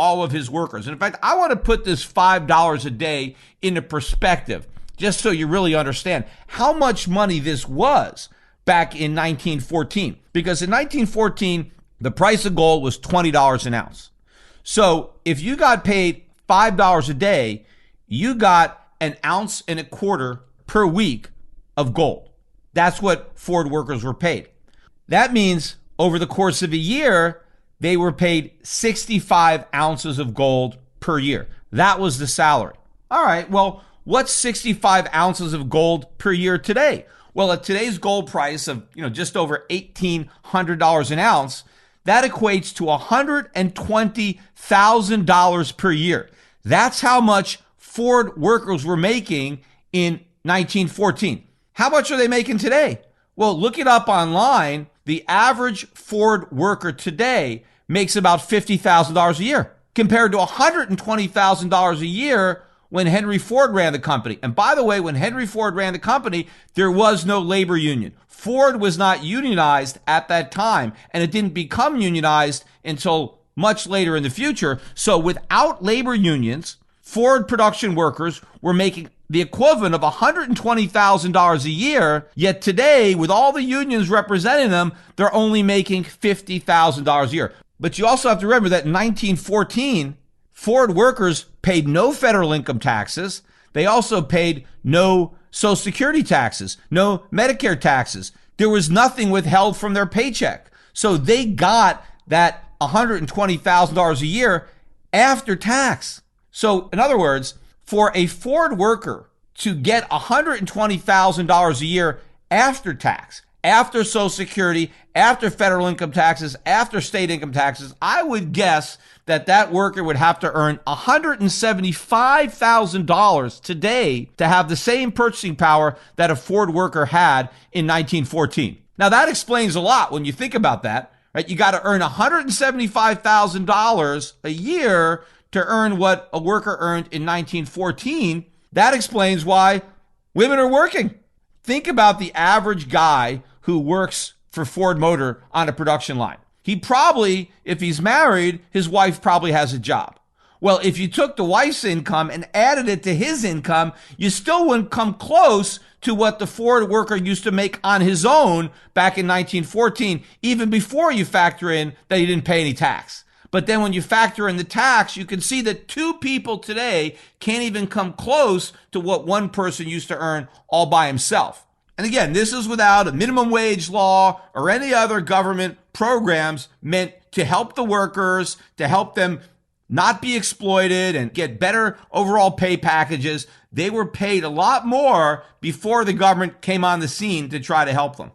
all of his workers. And in fact, I want to put this $5 a day into perspective, just so you really understand how much money this was back in 1914. Because in 1914, the price of gold was $20 an ounce. So if you got paid $5 a day, you got an ounce and a quarter per week of gold. That's what Ford workers were paid. That means over the course of a year, they were paid 65 ounces of gold per year. That was the salary. All right, well, what's 65 ounces of gold per year today? Well, at today's gold price of just over $1,800 an ounce, that equates to $120,000 per year. That's how much Ford workers were making in 1914. How much are they making today? Well, look it up online. The average Ford worker today makes about $50,000 a year compared to $120,000 a year when Henry Ford ran the company. And by the way, when Henry Ford ran the company, there was no labor union. Ford was not unionized at that time, and it didn't become unionized until much later in the future. So without labor unions, Ford production workers were making the equivalent of $120,000 a year, yet today, with all the unions representing them, they're only making $50,000 a year. But you also have to remember that in 1914, Ford workers paid no federal income taxes. They also paid no Social Security taxes, no Medicare taxes. There was nothing withheld from their paycheck. So they got that $120,000 a year after tax. So in other words, for a Ford worker to get $120,000 a year after tax, after Social Security, after federal income taxes, after state income taxes, I would guess that that worker would have to earn $175,000 today to have the same purchasing power that a Ford worker had in 1914. Now that explains a lot when you think about that, right? You got to earn $175,000 a year to earn what a worker earned in 1914. That explains why women are working. Think about the average guy who works for Ford Motor on a production line. He probably, if he's married, his wife probably has a job. Well, if you took the wife's income and added it to his income, you still wouldn't come close to what the Ford worker used to make on his own back in 1914, even before you factor in that he didn't pay any tax. But then when you factor in the tax, you can see that two people today can't even come close to what one person used to earn all by himself. And again, this is without a minimum wage law or any other government programs meant to help the workers, to help them not be exploited and get better overall pay packages. They were paid a lot more before the government came on the scene to try to help them.